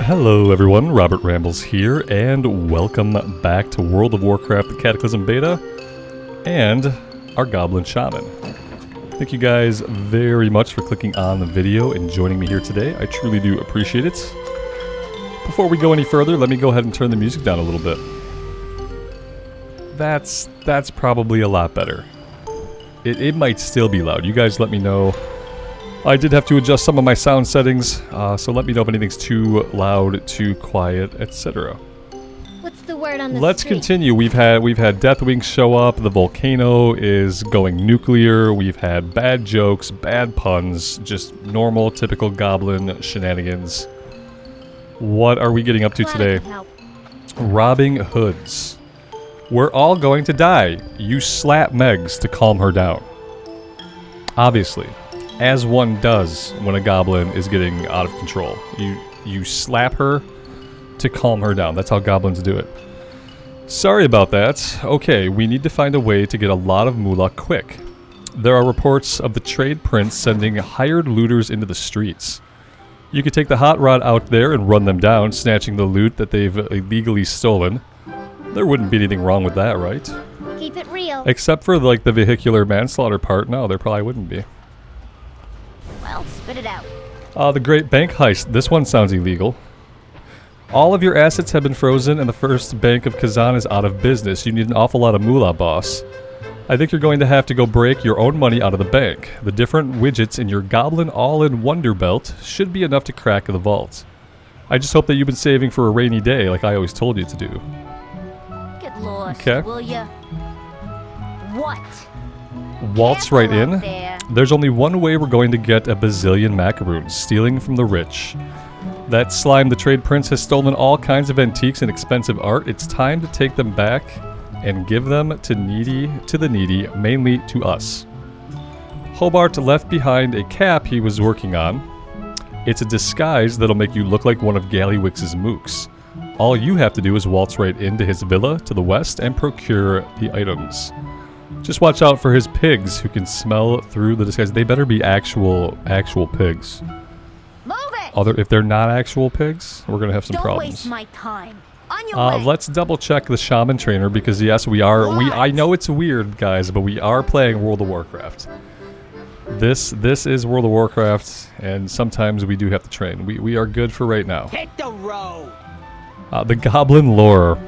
Hello everyone, Robert Rambles here, and welcome back to World of Warcraft, the Cataclysm Beta, and our Goblin Shaman. Thank you guys very much for clicking on the video and joining me here today. I truly do appreciate it. Before we go any further, let me go ahead and turn the music down a little bit. That's probably a lot better. It might still be loud. You guys let me know. I did have to adjust some of my sound settings, so let me know if anything's too loud, too quiet, etc. What's the word on the Let's street? continue. We've had Deathwing show up. The volcano is going nuclear. We've had bad jokes, bad puns, just normal, typical goblin shenanigans. What are we getting up to today? Robbing hoods. We're all going to die. You slap Megs to calm her down. Obviously. As one does when a goblin is getting out of control. You slap her to calm her down. That's how goblins do it. Sorry about that. Okay, we need to find a way to get a lot of moolah quick. There are reports of the trade prince sending hired looters into the streets. You could take the hot rod out there and run them down, snatching the loot that they've illegally stolen. There wouldn't be anything wrong with that, right? Keep it real. Except for like the vehicular manslaughter part. No, there probably wouldn't be. Well, spit it out. The Great Bank Heist. This one sounds illegal. All of your assets have been frozen and the first bank of Kazan is out of business. You need an awful lot of moolah, boss. I think you're going to have to go break your own money out of the bank. The different widgets in your Goblin All-in Wonder Belt should be enough to crack the vault. I just hope that you've been saving for a rainy day like I always told you to do. Get lost, Okay. will ya? What? Waltz right Careful in. out there. There's only one way we're going to get a bazillion macaroons, stealing from the rich. That slime, the trade prince, has stolen all kinds of antiques and expensive art. It's time to take them back and give them to the needy, mainly to us. Hobart left behind a cap he was working on. It's a disguise that'll make you look like one of Gallywix's mooks. All you have to do is waltz right into his villa to the west and procure the items. Just watch out for his pigs who can smell through the disguise. They better be actual pigs. Move it! If they're not actual pigs, we're gonna have some Don't problems. waste my time. On your way. Let's double check the shaman trainer because yes, we are. I know it's weird, guys, but we are playing World of Warcraft. This is World of Warcraft, and sometimes we do have to train. We are good for right now. Hit the road. The Goblin lore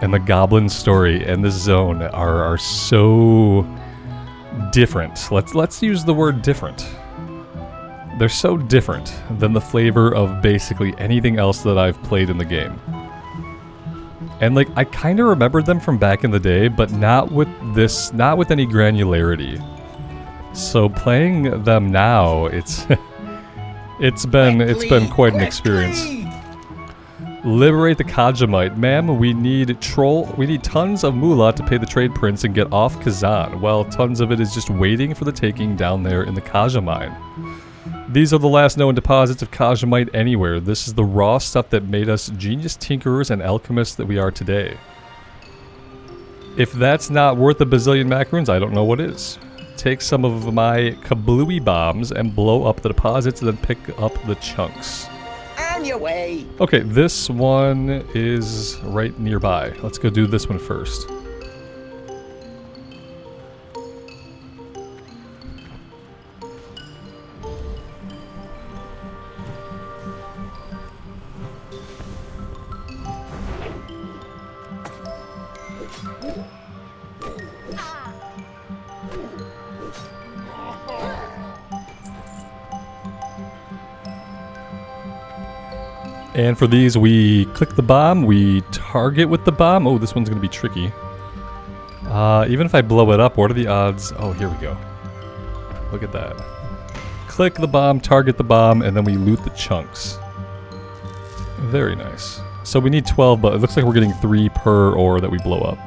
and the Goblin story and this zone are so different. Let's use the word different. They're so different than the flavor of basically anything else that I've played in the game. And like I kind of remembered them from back in the day, but not with any granularity. So playing them now, it's been quite an experience. Liberate the Kajamite. Ma'am, we need tons of moolah to pay the trade prince and get off Kazan. Well, tons of it is just waiting for the taking down there in the Kaja mine. These are the last known deposits of Kajamite anywhere. This is the raw stuff that made us genius tinkerers and alchemists that we are today. If that's not worth a bazillion macaroons, I don't know what is. Take some of my kablooey bombs and blow up the deposits and then pick up the chunks. On your way. Okay, this one is right nearby. Let's go do this one first. And for these, we click the bomb, we target with the bomb. Oh, this one's going to be tricky. Even if I blow it up, what are the odds? Oh, here we go. Look at that. Click the bomb, target the bomb, and then we loot the chunks. Very nice. So we need 12, but it looks like we're getting 3 per ore that we blow up.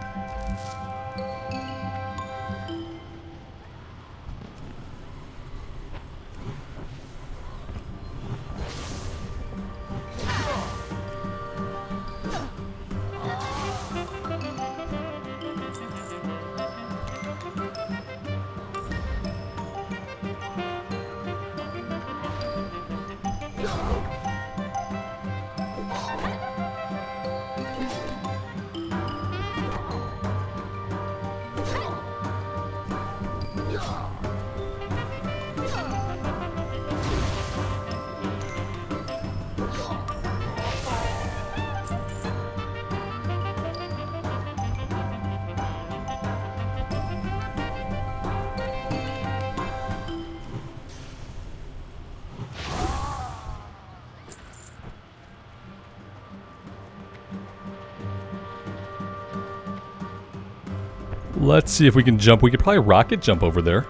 Let's see if we can jump. We could probably rocket jump over there.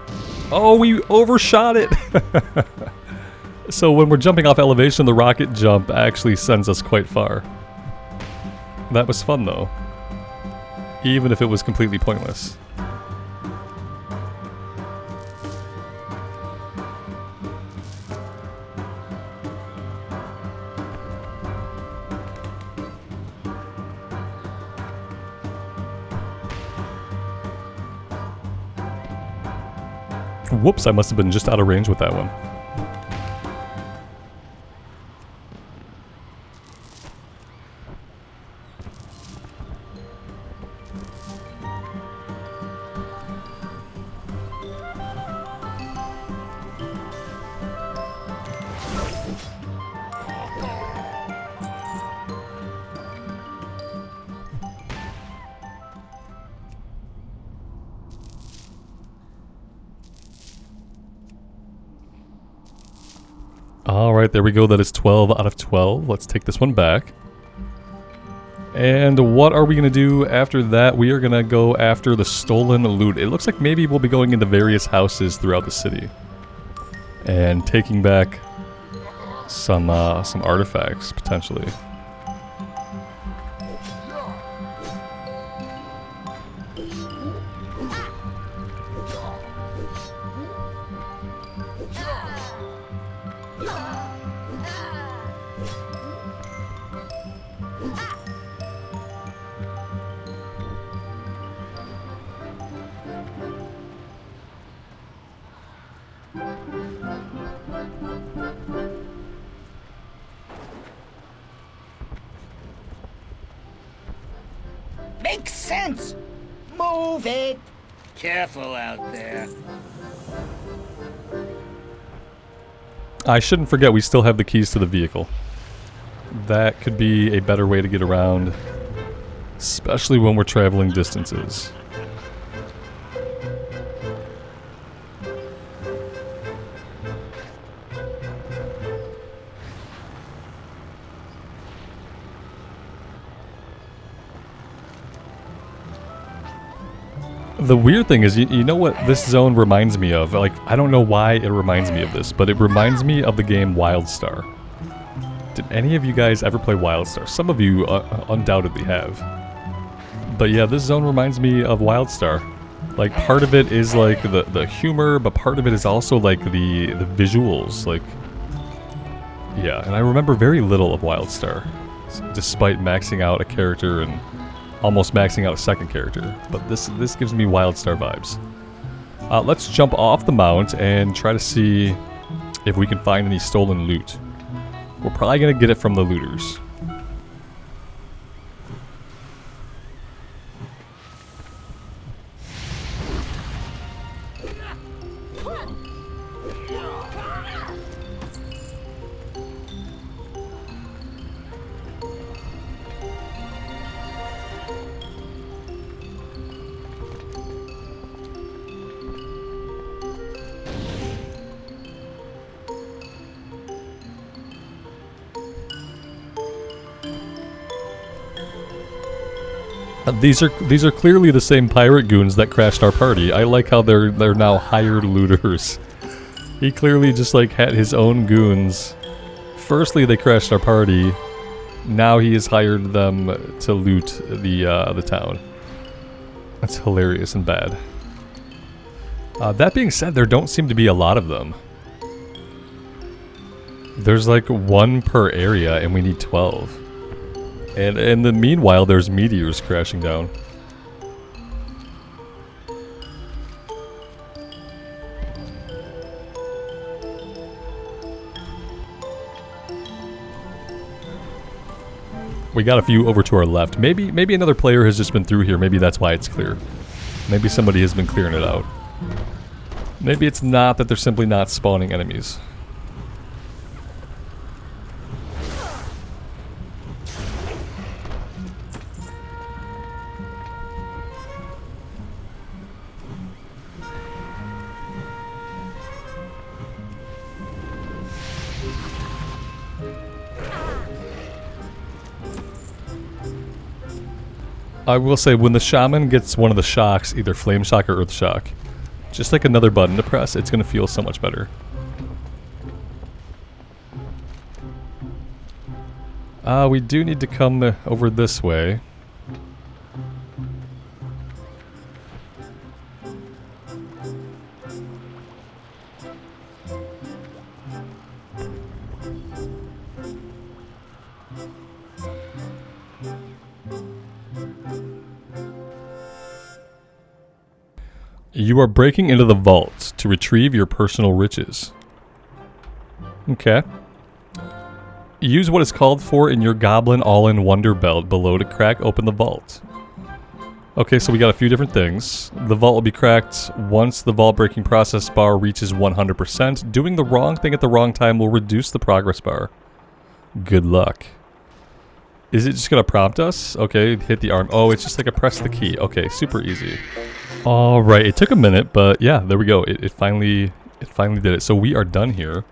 Oh, we overshot it! So when we're jumping off elevation, the rocket jump actually sends us quite far. That was fun though. Even if it was completely pointless. Whoops, I must have been just out of range with that one. Alright, there we go. That is 12 out of 12. Let's take this one back. And what are we going to do after that? We are going to go after the stolen loot. It looks like maybe we'll be going into various houses throughout the city. And taking back some artifacts, potentially. Makes sense. Move it. Careful out there. I shouldn't forget we still have the keys to the vehicle. That could be a better way to get around, especially when we're traveling distances. The weird thing is, you know what this zone reminds me of? Like, I don't know why it reminds me of this, but it reminds me of the game WildStar. Did any of you guys ever play WildStar? Some of you undoubtedly have. But yeah, this zone reminds me of WildStar. Like, part of it is like the humor, but part of it is also like the visuals. Like, yeah, and I remember very little of WildStar, despite maxing out a character and almost maxing out a second character, but this gives me WildStar vibes. Let's jump off the mount and try to see if we can find any stolen loot. We're probably gonna get it from the looters. These are clearly the same pirate goons that crashed our party. I like how they're now hired looters. He clearly just like had his own goons. Firstly, they crashed our party. Now he has hired them to loot the town. That's hilarious and bad. That being said, there don't seem to be a lot of them. There's like one per area, and we need 12. And in the meanwhile, there's meteors crashing down. We got a few over to our left. Maybe another player has just been through here. Maybe that's why it's clear. Maybe somebody has been clearing it out. Maybe it's not that they're simply not spawning enemies. I will say, when the shaman gets one of the shocks, either flame shock or earth shock, just like another button to press, it's going to feel so much better. We do need to come over this way. You are breaking into the vault to retrieve your personal riches. Okay. Use what is called for in your Goblin All-in Wonder Belt below to crack open the vault. Okay, so we got a few different things. The vault will be cracked once the vault breaking process bar reaches 100%. Doing the wrong thing at the wrong time will reduce the progress bar. Good luck. Is it just going to prompt us? Okay, hit the arm. Oh, it's just like a press the key. Okay, super easy. Alright, it took a minute, but yeah, there we go. It finally did it. So we are done here.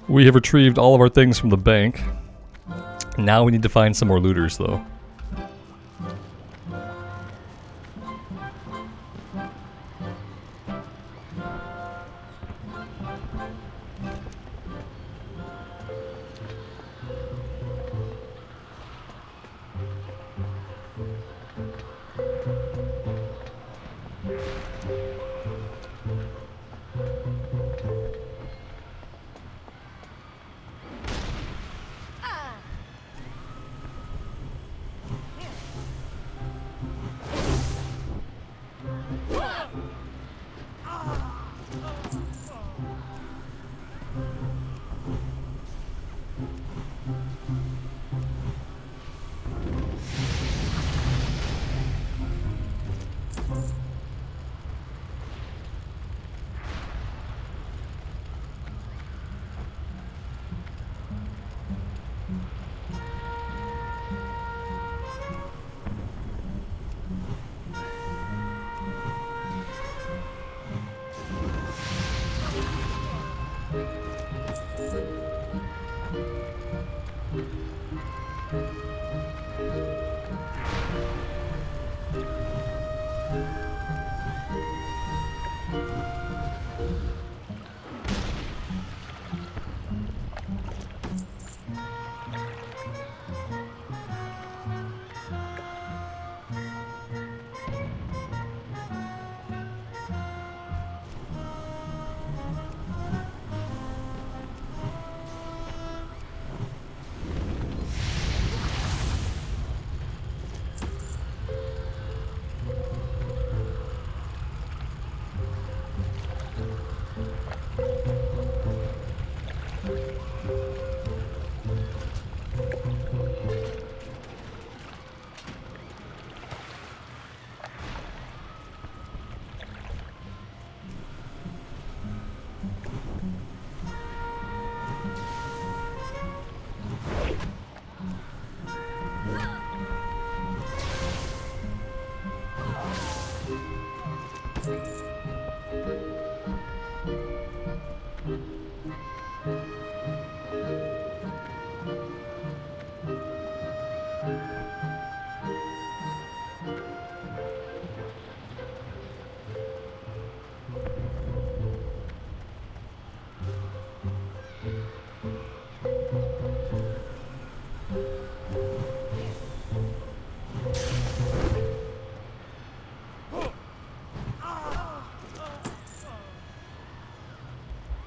We have retrieved all of our things from the bank. Now we need to find some more looters, though.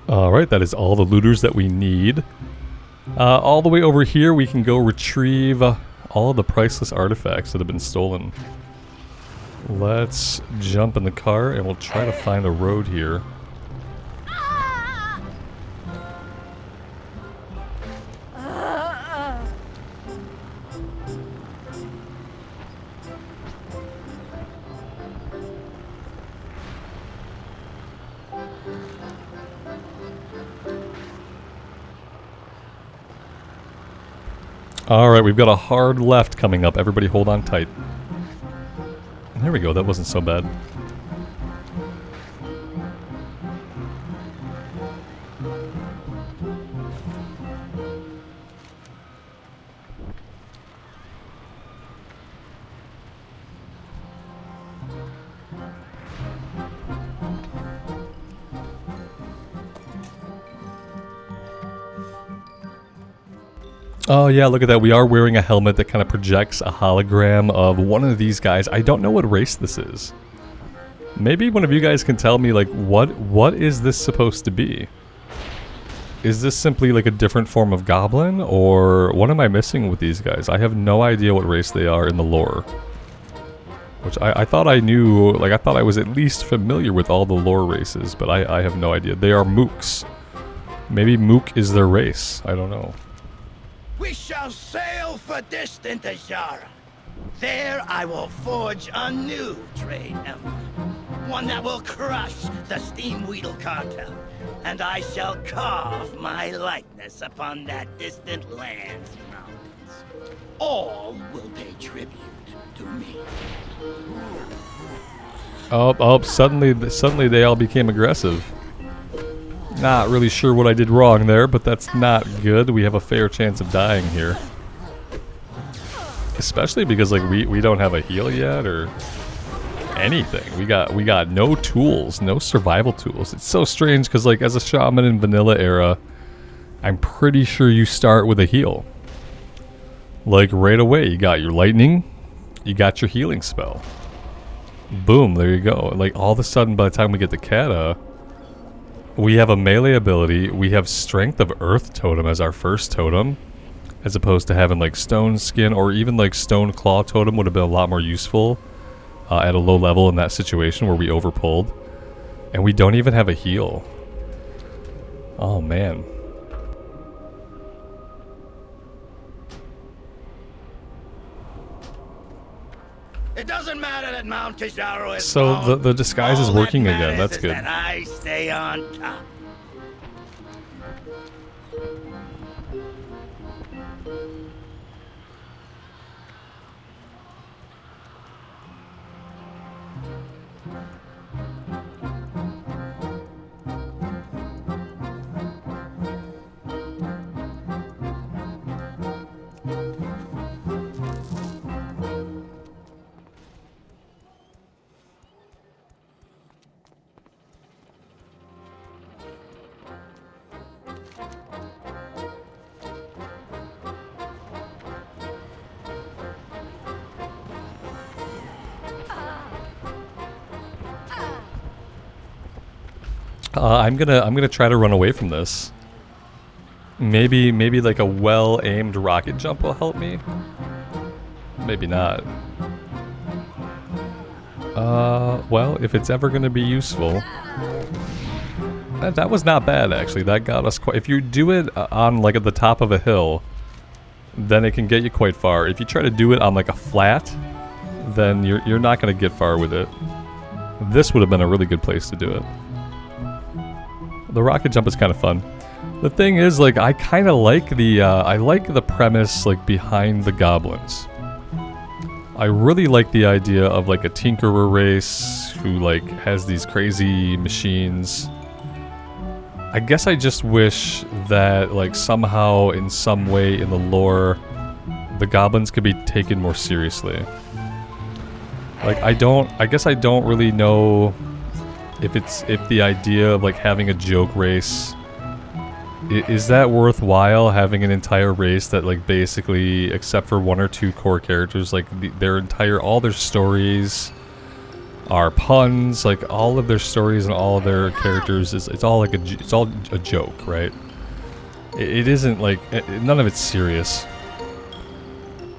Alright, that is all the looters that we need. All the way over here we can go retrieve all of the priceless artifacts that have been stolen. Let's jump in the car and we'll try to find a road here. Alright, we've got a hard left coming up. Everybody hold on tight. There we go, that wasn't so bad. Oh yeah, look at that. We are wearing a helmet that kind of projects a hologram of one of these guys. I don't know what race this is. Maybe one of you guys can tell me, like, what is this supposed to be? Is this simply like a different form of goblin, or what am I missing with these guys? I have no idea what race they are in the lore. Which I thought I knew, like I thought I was at least familiar with all the lore races, but I have no idea. They are mooks. Maybe mook is their race. I don't know. We shall sail for distant Azara. There I will forge a new trade emblem. One that will crush the Steamweedle cartel. And I shall carve my likeness upon that distant land's mountains. All will pay tribute to me. Oh, suddenly they all became aggressive. Not really sure what I did wrong there, but that's not good. We have a fair chance of dying here. Especially because like we don't have a heal yet or anything. We got no tools, no survival tools. It's so strange because like as a shaman in vanilla era, I'm pretty sure you start with a heal. Like right away, you got your lightning, you got your healing spell. Boom, there you go. Like all of a sudden by the time we get to Cata, we have a melee ability, we have Strength of Earth Totem as our first totem, as opposed to having like Stone Skin or even like Stone Claw Totem would have been a lot more useful at a low level in that situation where we overpulled. And we don't even have a heal. Oh man. It doesn't matter that Mount Tijaro is so gone. the disguise is All working that again. matters That's is good. that I stay on top. I'm gonna try to run away from this. Maybe like a well-aimed rocket jump will help me. Maybe not. Well, if it's ever gonna be useful. That was not bad actually. That got us quite. If you do it on like at the top of a hill, then it can get you quite far. If you try to do it on like a flat, then you're not gonna get far with it. This would have been a really good place to do it. The rocket jump is kind of fun. The thing is, like, I kind of like the premise, like, behind the goblins. I really like the idea of, like, a tinkerer race who, like, has these crazy machines. I guess I just wish that, like, somehow, in some way in the lore, the goblins could be taken more seriously. Like, I guess I don't really know if the idea of like having a joke race is that worthwhile, having an entire race that like basically except for one or two core characters, like all their stories are puns, like all of their stories and all of their characters it's all like it's all a joke, right? It isn't like none of it's serious.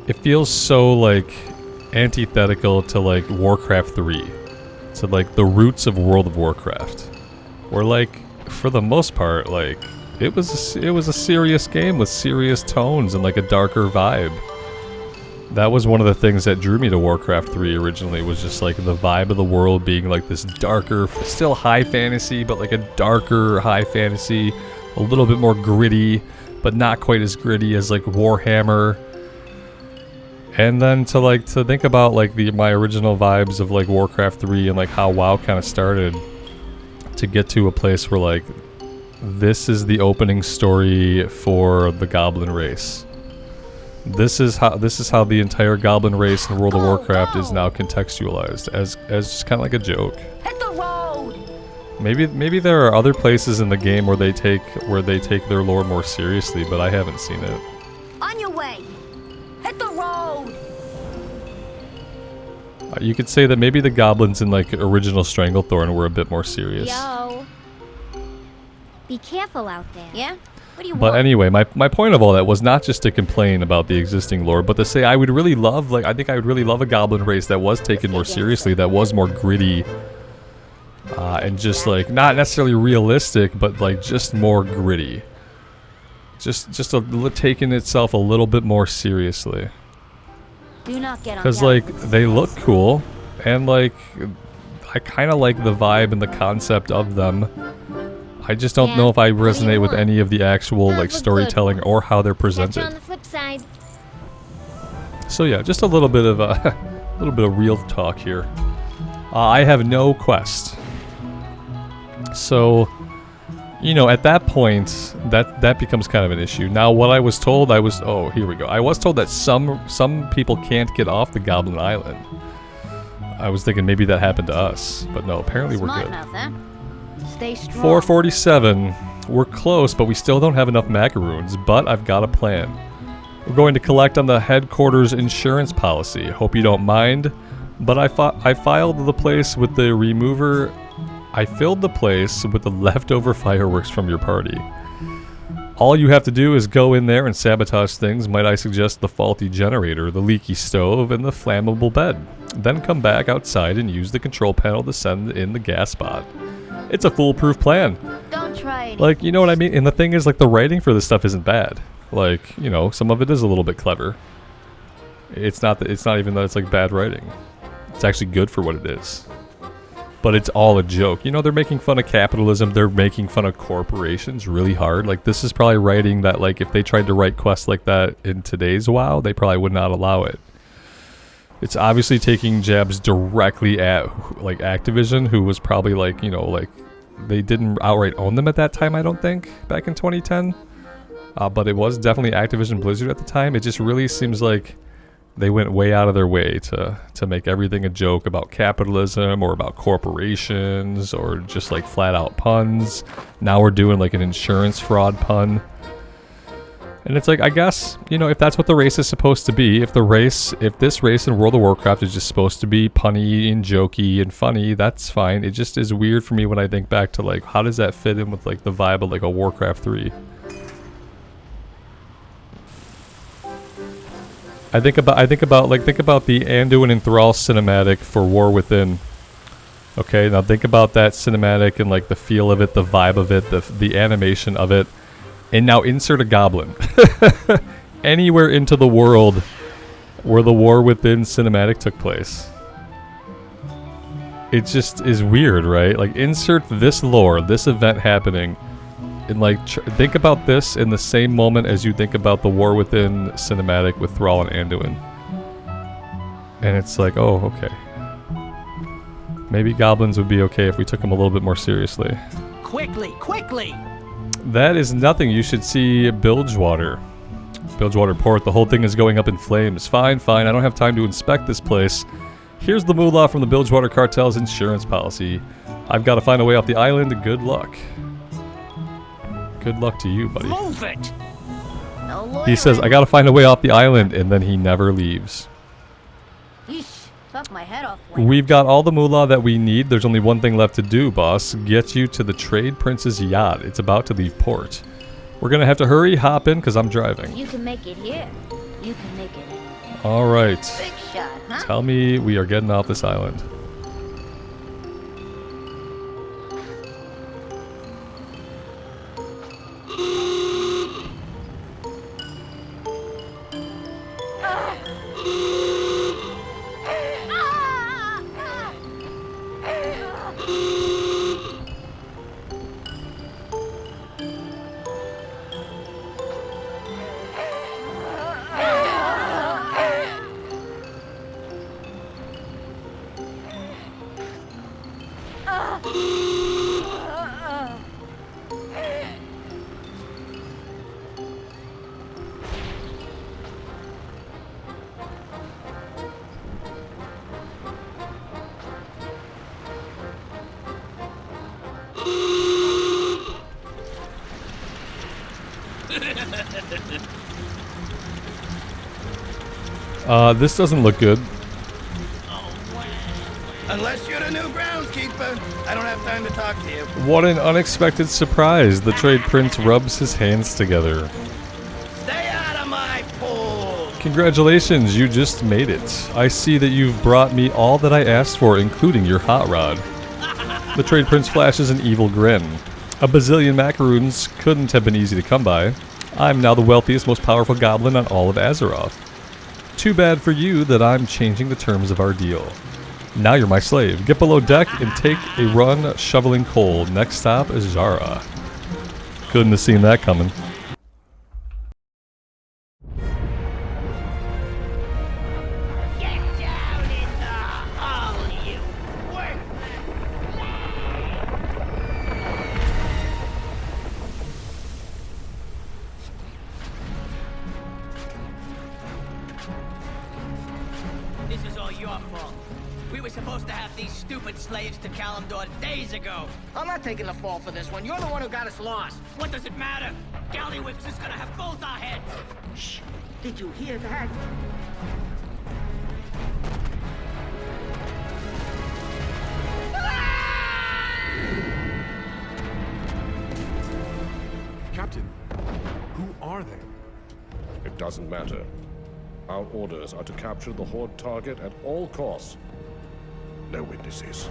It feels so like antithetical to like Warcraft 3. To like the roots of World of Warcraft, where like for the most part like it was a serious game with serious tones and like a darker vibe. That was one of the things that drew me to Warcraft 3 originally, was just like the vibe of the world being like this darker, still high fantasy, but like a darker high fantasy, a little bit more gritty, but not quite as gritty as like Warhammer. And then to think about like my original vibes of like Warcraft 3 and like how WoW kind of started, to get to a place where like this is the opening story for the Goblin race. This is how the entire Goblin race in World of Warcraft is now contextualized as just kind of like a joke. Hit the road. Maybe there are other places in the game where they take their lore more seriously, but I haven't seen it. On your Hit the road! You could say that maybe the goblins in like original Stranglethorn were a bit more serious. Yo. Be careful out there. Yeah? What do you But want? anyway, my point of all that was not just to complain about the existing lore, but to say I would really love, like, I think I would really love a goblin race that was taken more seriously, that was more gritty, and just like, not necessarily realistic, but like just more gritty. Just taking itself a little bit more seriously. Do not get on. Because like, they look cool, and like, I kind of like the vibe and the concept of them. I just don't know if I resonate with any of the actual like storytelling or how they're presented. On the flip side. So yeah, just a little bit of real talk here. I have no quest, so you know at that point that becomes kind of an issue. Now what I was told, oh here we go. I was told that some people can't get off the Goblin Island. I was thinking maybe that happened to us, but no. Apparently we're good. Enough, huh? Stay strong. 447. We're close, but we still don't have enough macaroons, but I've got a plan. We're going to collect on the headquarters insurance policy. Hope you don't mind, but I filed the place with the remover. I filled the place with the leftover fireworks from your party. All you have to do is go in there and sabotage things. Might I suggest the faulty generator, the leaky stove, and the flammable bed. Then come back outside and use the control panel to send in the gas spot. It's a foolproof plan. Don't try it. Like, you know what I mean? And the thing is, like, the writing for this stuff isn't bad. Like, you know, some of it is a little bit clever. It's not even that it's like bad writing. It's actually good for what it is. But it's all a joke. You know, they're making fun of capitalism. They're making fun of corporations really hard. Like, this is probably writing that, like, if they tried to write quests like that in today's WoW, they probably would not allow it. It's obviously taking jabs directly at, like, Activision, who was probably, like, you know, like, they didn't outright own them at that time, I don't think, back in 2010. But it was definitely Activision Blizzard at the time. It just really seems like they went way out of their way to make everything a joke about capitalism or about corporations or just, like, flat-out puns. Now we're doing, like, an insurance fraud pun. And it's like, I guess, you know, if that's what the race is supposed to be, if this race in World of Warcraft is just supposed to be punny and jokey and funny, that's fine. It just is weird for me when I think back to, like, how does that fit in with, like, the vibe of, like, a Warcraft 3? I think about the Anduin and Thrall cinematic for War Within. Okay, now think about that cinematic and, like, the feel of it, the vibe of it, the animation of it. And now insert a goblin. Anywhere into the world where the War Within cinematic took place. It just is weird, right? Like, insert this lore, this event happening, and, like, think about this in the same moment as you think about the War Within cinematic with Thrall and Anduin. And it's like, oh, okay. Maybe goblins would be okay if we took them a little bit more seriously. Quickly, quickly! That is nothing. You should see Bilgewater. Bilgewater Port. The whole thing is going up in flames. Fine, fine. I don't have time to inspect this place. Here's the moolah from the Bilgewater Cartel's insurance policy. I've got to find a way off the island. Good luck. Good luck to you, buddy. Move it! No He says, I got to find a way off the island, and then he never leaves. Yeesh, took my head off. We've got all the moolah that we need. There's only one thing left to do, boss. Get you to the Trade Prince's yacht. It's about to leave port. We're going to have to hurry, hop in, because I'm driving. You can make it here. You can make it. All right. Big shot, huh? Tell me we are getting off this island. This doesn't look good. Unless you're the new groundskeeper, I don't have time to talk to you. What an unexpected surprise. The trade prince rubs his hands together. Stay out of my pool! Congratulations, you just made it. I see that you've brought me all that I asked for, including your hot rod. The trade prince flashes an evil grin. A bazillion macaroons couldn't have been easy to come by. I'm now the wealthiest, most powerful goblin on all of Azeroth. Too bad for you that I'm changing the terms of our deal. Now you're my slave. Get below deck and take a run shoveling coal. Next stop is Zara. Couldn't have seen that coming. Get down in the hole, you worthless! This is all your fault. We were supposed to have these stupid slaves to Kalimdor days ago. I'm not taking the fall for this one. You're the one who got us lost. What does it matter? Gallywix is gonna have both our heads. Shh. Did you hear that? Captain, who are they? It doesn't matter. Our orders are to capture the Horde target at all costs. No witnesses.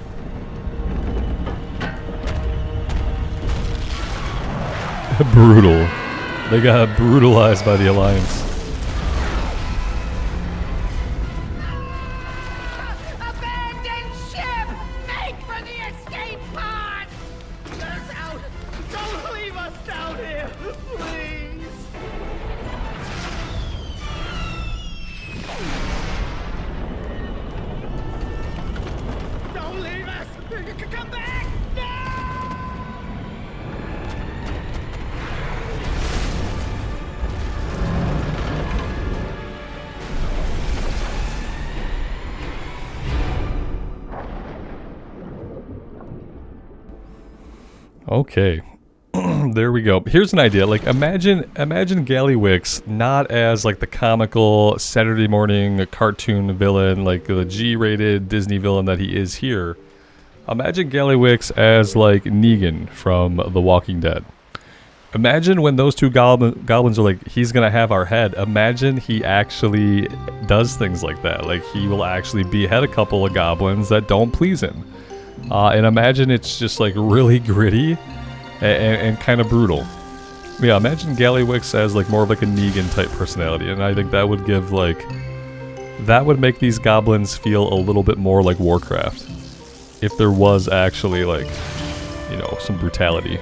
Brutal. They got brutalized by the Alliance. Abandon ship! Make for the escape pod! Let us out! Don't leave us down here, please! Don't leave us! Come back! No! Okay. There we go. Here's an idea. Like, imagine Gallywix not as like the comical Saturday morning cartoon villain, like the G-rated Disney villain that he is here. Imagine Gallywix as like Negan from The Walking Dead. Imagine when those two goblins are like, he's gonna have our head. Imagine he actually does things like that. Like, he will actually behead a couple of goblins that don't please him. And imagine it's just like really gritty and kind of brutal. Yeah, imagine Gallywix as like more of like a Negan type personality, and I think that would give like, that would make these goblins feel a little bit more like Warcraft. If there was actually like, you know, some brutality.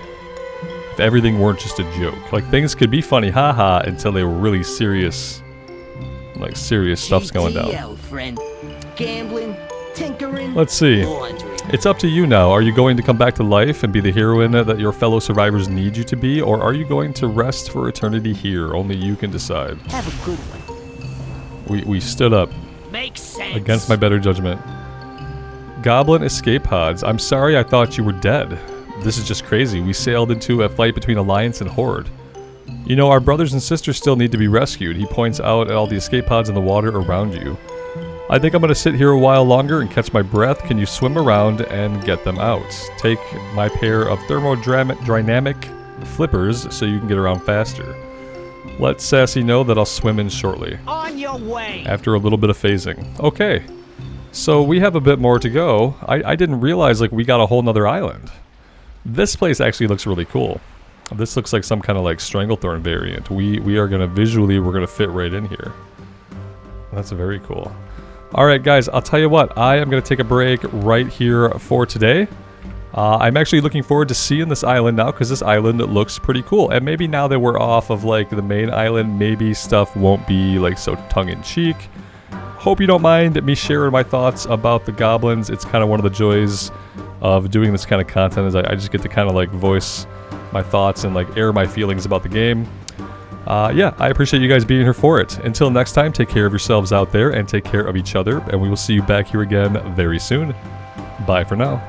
If everything weren't just a joke. Like, things could be funny, haha, until they were really serious. Like, serious stuff's going down. GTO, friend. Gambling, tinkering, Let's see. laundry. It's up to you now. Are you going to come back to life and be the heroine that your fellow survivors need you to be? Or are you going to rest for eternity here? Only you can decide. Have a good one. We stood up Makes sense. against my better judgment. Goblin escape pods. I'm sorry, I thought you were dead. This is just crazy. We sailed into a fight between Alliance and Horde. You know, our brothers and sisters still need to be rescued. He points out at all the escape pods in the water around you. I think I'm going to sit here a while longer and catch my breath. Can you swim around and get them out? Take my pair of thermodynamic flippers so you can get around faster. Let Sassy know that I'll swim in shortly. On your way. After a little bit of phasing. Okay. So we have a bit more to go. I didn't realize like we got a whole nother island. This place actually looks really cool. This looks like some kind of like Stranglethorn variant. We are gonna visually, we're gonna fit right in here. That's very cool. Alright guys, I'll tell you what, I am gonna take a break right here for today. I'm actually looking forward to seeing this island now, because this island looks pretty cool. And maybe now that we're off of like the main island, maybe stuff won't be like so tongue-in-cheek. Hope you don't mind me sharing my thoughts about the goblins. It's kind of one of the joys of doing this kind of content, is I just get to kind of like voice my thoughts and like air my feelings about the game. Yeah, I appreciate you guys being here for it. Until next time, take care of yourselves out there and take care of each other, and we will see you back here again very soon. Bye for now.